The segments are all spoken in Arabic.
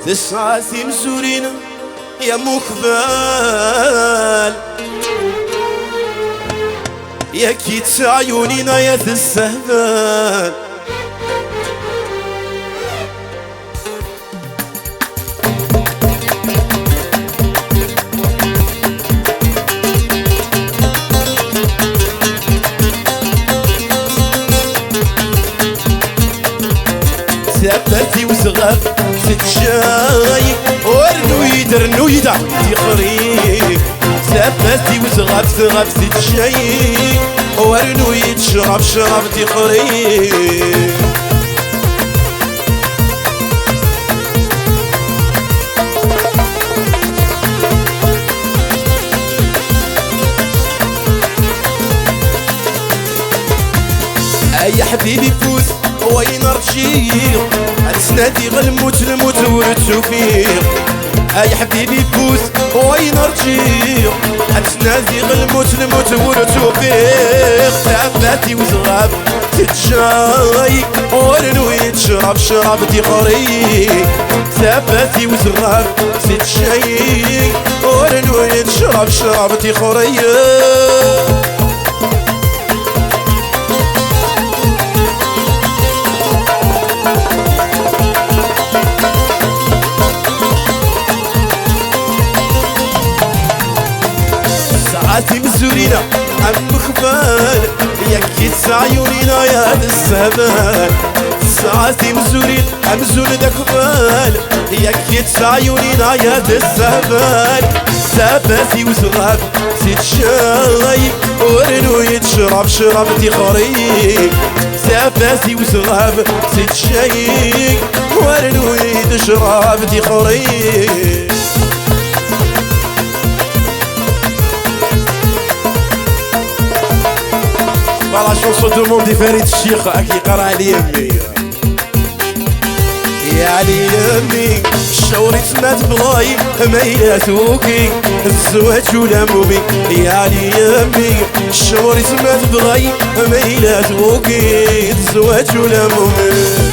تسعة مزورين يا مقبال يا كيت عيونينا يا السهبال سبتي وصغاب ستشاي ورنويد رنويدة تخريك سبتي وصغاب صغاب ستشاي ورنويد شراب شراب تخريك يا حبيبي فوز وين رجيل تنادي غلموت الموت ورتوفيق يا حبيبي فوز وين رجيل تنادي غلموت الموت ورتوفيق ثباتي وصغاب تتجاي ورنوي تشرب شراب تخريق ثباتي وصغاب تتجاي ورنوي تشرب شراب تخريق ساعاتي مزورينا عم خبال يا كيت عيونينا يا السهبال ساعاتي مزورين عم زول داك بال يا كيت عيونينا يا السهبال ساباتي وصغاب تتشاي ورنو يتشرب شراب تخريك ساباتي وصغاب تتشاي ورنو يتشرب تخريك La chanson de mon différent الشيخ أكي قرأ علي يمي يا علي يمي شوري تمات بلاي ميلات وكي الزواج ولا مومي يا علي يمي شوري تمات بلاي ميلات وكي الزواج ولا مومي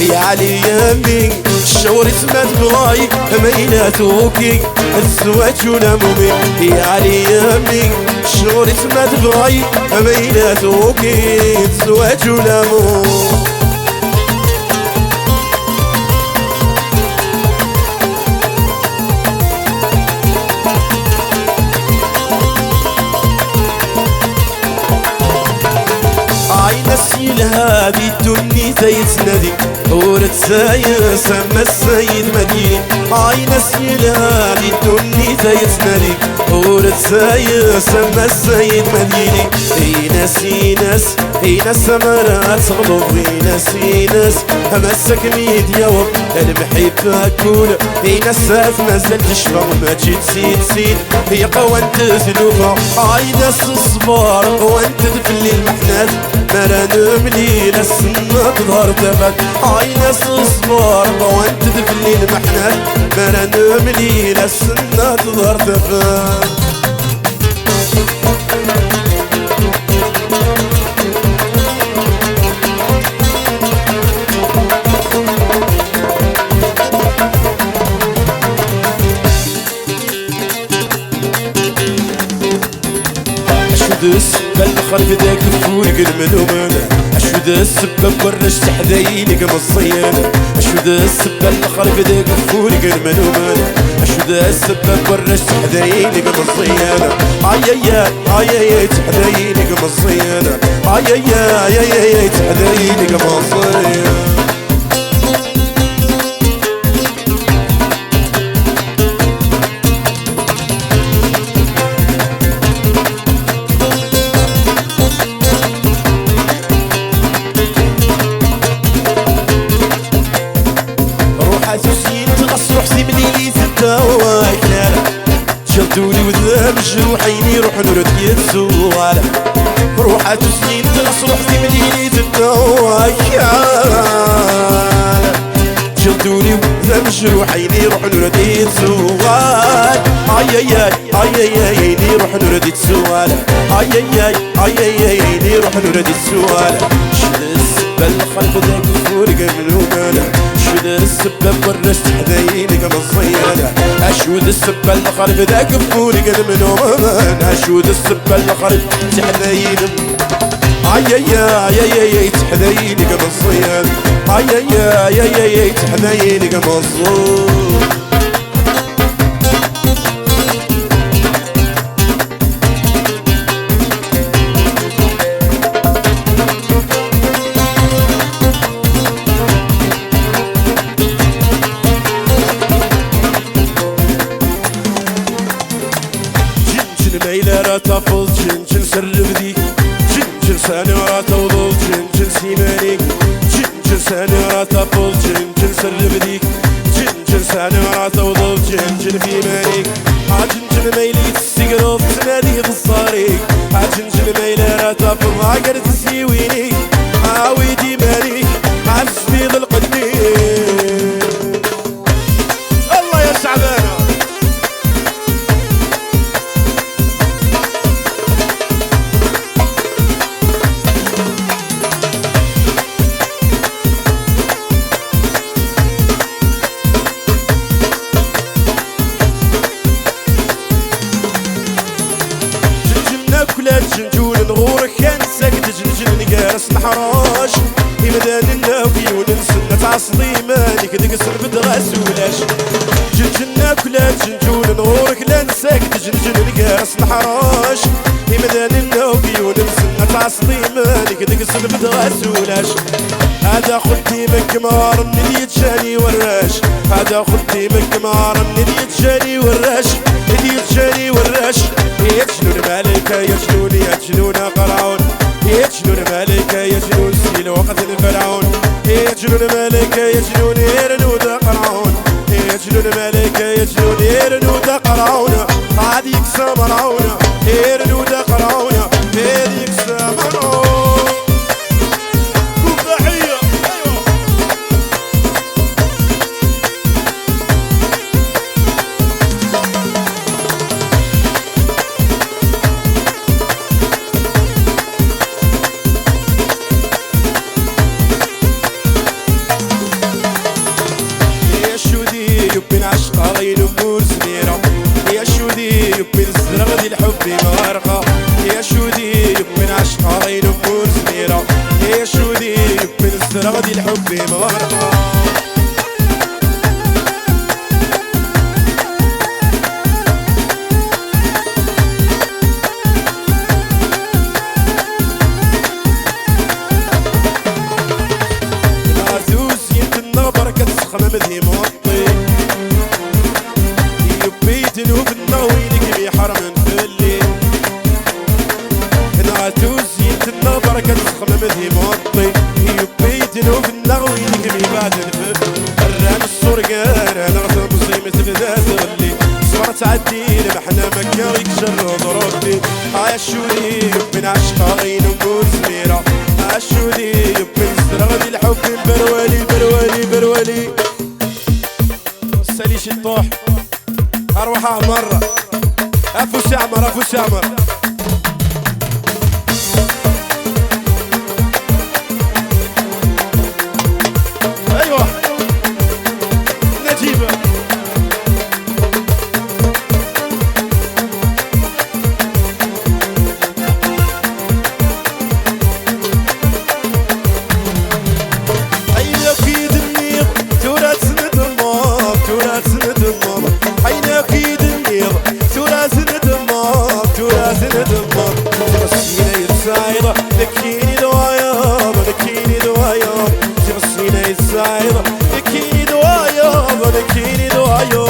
يا علي يمي شوري سمات بلاي ميلات وكي الزواج ولا مومي يا علي يمي شوري سمات بلاي ميلات وكي الزواج ولا مومي نسي الهادي الدني تيتنادي ورد سايا سما السيد مديني نسي الهادي الدني تيتنادي ورد سايا سما السيد مديني ناسي ناس مرات غلوب ناسي ناس مسك ميديا المحبة كون ناس مازال تشبع ما تجي تسيد هي قوانت زلوفة ناس الصبار قوانت تفلي المحنات مرانو مليل السنة تظهر تفات ناس الصبار قوانت تفلي المحنات مرانو مليل السنة تظهر تفات السبب الخرف داك فورق الملومانة اشو دا السبب ورشت حدايلك مصيانة اشو دا السبب الخرف داك فورق الملومانة اشو دا السبب ورشت حدايلك مصيانة اي حدايلك مصيانة اي حدايلك مصيانة جلدولي وذهب جروحيني روح نرد يتسوالة روحات سنين تغص روحتي مليلي تتواكالة جلدولي وذهب جروحيني روح نرد يتسوالة اي اي اي اي اي نروح نردي السوالة اي اي اي اي اي نروح نردي السوالة شد السبة الخلف ذاك الفورق من ومانا شد السبة برشت حذايني قم الصيانة اشود السبة الخلف ذاك الفورق من ومانا اشود السبة الخلف حذايني اي اي اي اي اي تحذايني قم الصيانة اي اي اي اي اي تحذايني قم الصيانة ميلة راه تفض جنجن سرب ديك جنجن ساني راه توضل جنجن سيمانيك جنجن ساني راه تفض جنجن سرب ديك جنجن ساني راه توضل جنجن في مانيك عجنجن ميلي تسيقرب تنادي بالصاريك عجنجن ميلة راه تفض عقر تسيوينيك عاويدي مانيك عالسبيض القديم الله يا شعبانا كلها جنجون نغورك كان ساكت جنجن نقارس نحراش إمدان الناوي وننسى تعصلي مالك دقس البدغاس ولاش جنجنا كلها جنجون نغورك لا نساكت جنجن نقارس نحراش إمدان الناوي وننسى تعصلي مالك دقس البدغاس ولاش هذا خدي من كمار من اللي يتجاني وراش هذا خدي من كمار من اللي يتجاني وراش اللي يتجاني وراش يجنون مالكة يجنون يجنون قرعون يجنون مالكة يجنون سيل وقت الفرعون يجنون مالكة يجنون يرنود قرعون يجنون مالكة يجنون يرنود قرعون عاد يكسى مرعون يرنود قرعون يكسى مرعون يبين عشقاين أمور سميرة يا شودي يبين الزرق دي الحب مغرقة يا شودي يبين عشقاين أمور سميرة يا شودي يبين الزرق دي الحب مغرقة العزوز ينتنا بركة سخمة مذهي موطي جنوب الناوينك بحرم في الليل العتوز ينتنا بركة تسخم مذهي موطي يبي جنوب الناوينك ببعد الفل الران الصرقان انا غصب مصيمة بذات اللي صبرت عدين محنا مكة ويكشر ضربتي عاشوري يبين عشقاين أمور سميرة عاشوري يبين سرغدي الحب برولي برولي برولي ساليش الطوح اروحها مرة افو شعمر افو شعمر ايوه نجيبة ايوه في دنيا تراث سند الماضي تراث سند الماضي حين اكيد النيض تراث ندمار تراث ندمار تغسينا يتسايضة لكيني دوايض لكيني دوايض تغسينا يتسايضة لكيني دوايض لكيني دوايض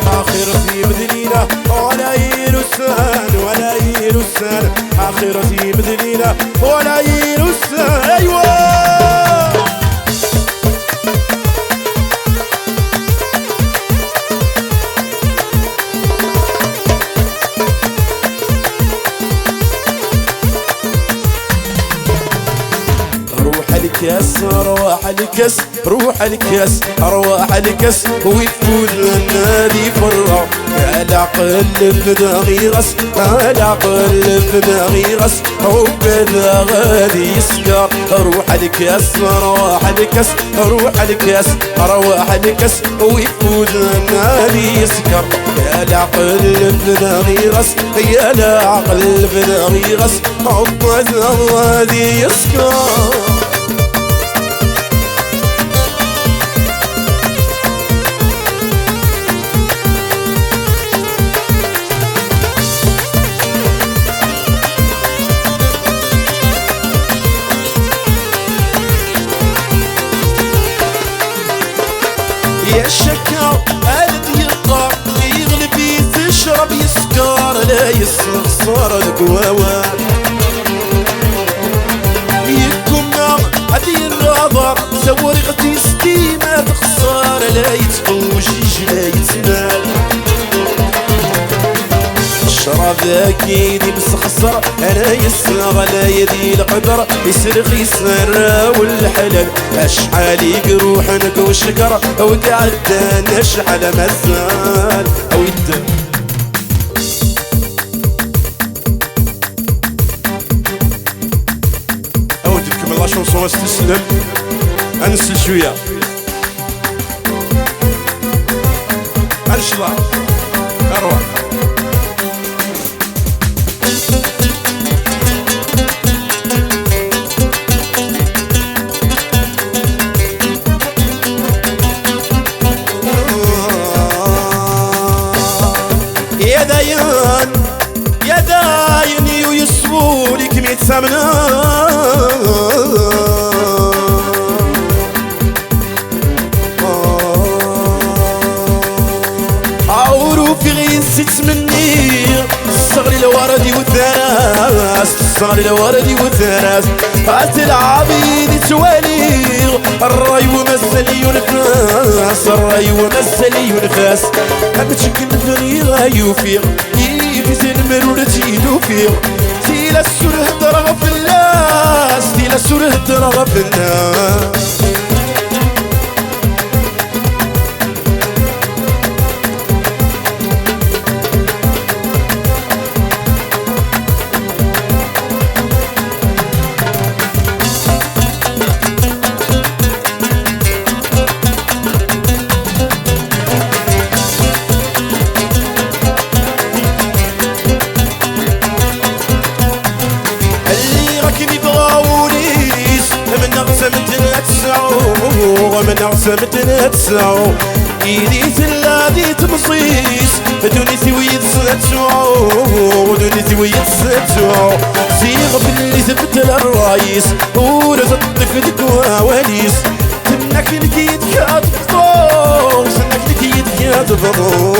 آخر يلسان ولا يلسان آخرتي مذليلة ولا يلسان. أيوة الكاس أرواح الكاس روح الكاس أرواح الكاس ويفوت النادي فرع العقل بدا غيرس العقل بدا غيرس وبدا غادي يسكر روح الكاس أرواح الكاس روح الكاس أرواح الكاس ويفوت النادي يسكر العقل بدا غيرس يا العقل بدا غيرس وبدا غادي يسكر. يا الشكر الذي يقار يغلب يتشرب يسكر لا يستخسر القواوان يكون هذه الرابر زور غدي ستيمة تخسر لا يتقوش لا يتنال الشراب اكيد مسخسر انا يسرى لا يدي القدر يسرق يسرى والحلال اشحال يروح نكو شكر وقعد نشحال مازال او يد او تكمل لا شونسون استسلم انسل شويه انشلا اروح يا داين يا داين ويسولك 100 سمنة عورو في غيسيت مني الصغري الوردي والثراس الصغري الوردي والثراس هات العبيد توالي الراي ومسلي ونفاس الراي ومسلي ونفاس بتشكل فريغة يوفيق يفزن مرورتي دوفيق تيلا السره درغ في الناس تيلا السره درغ في الناس. من أعصى متنتسعو إيدي ثلاثي تمصيص دوني ويد ستسعو دوني ويد ستسعو سيغ باللي ثبت للرايس ورزقك دكوانيس تنك الكيد كاتفضو سنك الكيد كاتفضو.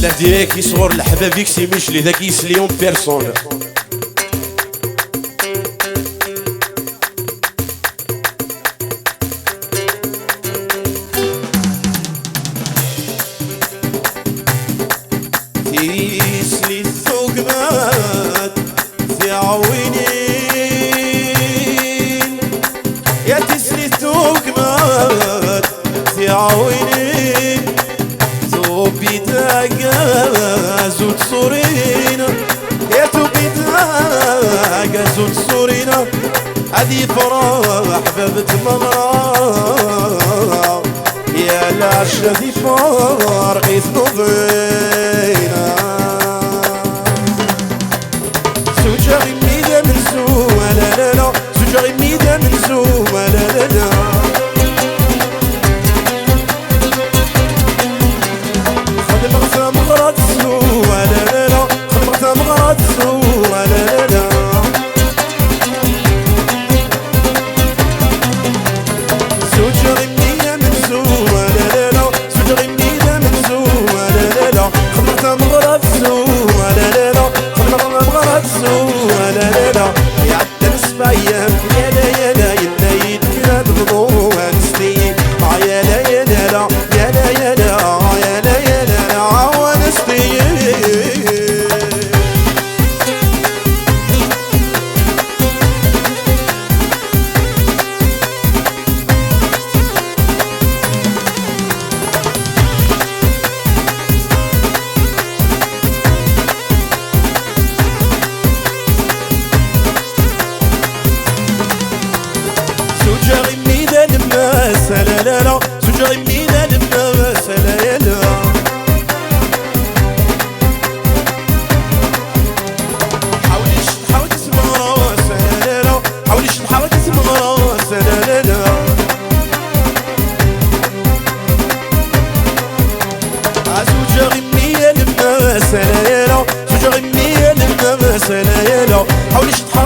لا ديريك يصغر لحبابيك سي مشلي ذاك يسليون بيرسون. تيسلي الثقبات في عوينين يا تسلي الثقبات في عوينين توبي زوت صورينا يا توبي زوت صورينا هذي فرح بابت مغرى يا العشا ذي فرقي ثنوبينا سوجا غميدة من سوما لا لا لا سوجا غميدة من سوما لا لا لا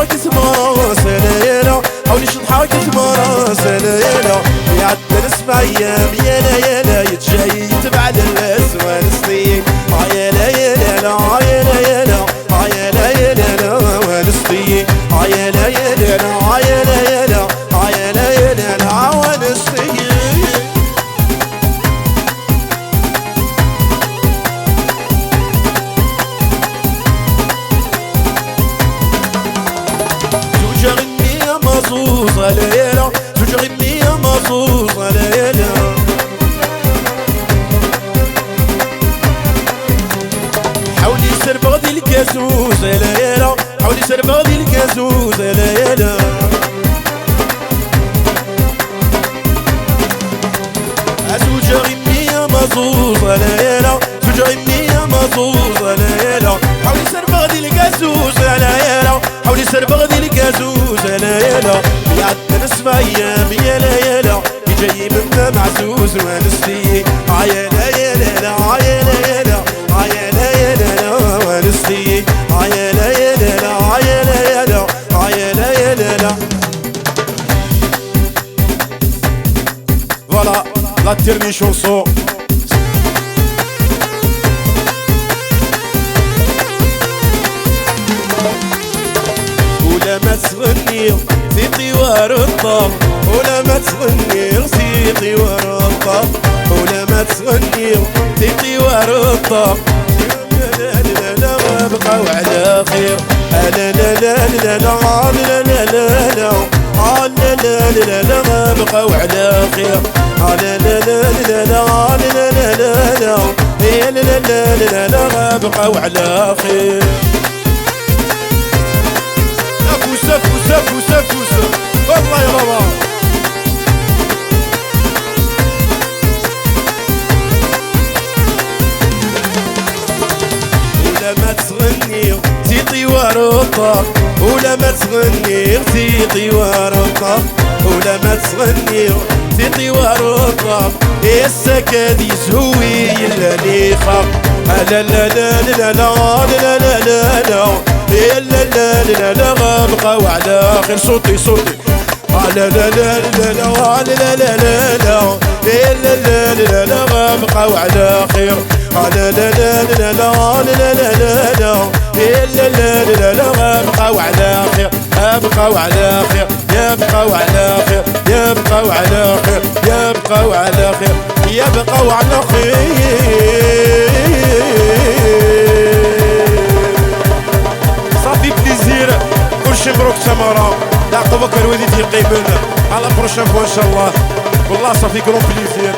ضحكت مراس ليلة حولي ضحكت مراس ليلة يعدل اسمع ايام يلا يلا يتجاي يتبع للاسوان سنين يلا يلا يلا يلا يلا يلا ونسطي يلا يلا يلا يلا يلا يلا ونسطي زوج غنية مصوصة ليلة زوج غنية مصوصة ليلة حولي سر بغدي الكازوز ليلة حولي سر بغدي الكازوز ليلة زوج غنية مصوصة ليلة زوج غنية مصوصة ليلة حولي سر بغدي الكازوز ليلة حولي سر بغدي الكازوز ليلة يعد نسمع ايام يلا يلا جاي منا معزوز ونسي يلا يلا يلا يلا يلا يلا ونسي يلا يلا يلا يلا يلا يلا فوالا لا تيرني شونسون ولا ما تغني في طوار الطاق ولا ما تغني في طوار الطاق ولا ما تغني في طوار الطاق لا لا لا ما بقاو على خير لا لا لا لا لا لا لا لا لا لا لا ما بقاو على خير لا لا لا لا لا لا لا لا لا لا لا لا ما بقاو على خير سفوس والله يا بابا ولا ما تغني في طوار الطاق ولا ما تغني في طوار الطاق ولا ما تغني في طوار الطاق يا السكادي زهوي الا اللي خاف لا لا لا لا لا لا لا لا لا لا لا لا لا غابقاو على خير صوتي لا لا لا لا لا لا لا لا لا لا لا لا غابقاو على خير لا لا لا لا لا لا لا لا لا لا غابقاو على خير ابقاو على خير يبقاو على خير يبقاو على خير يبقاو على خير يبقاو على خير صافي بليزير كلشي مبروك تمارا العقبة كان وليدي القيمن على بروشان فوا ان شاء الله والله صافي كرون بليزير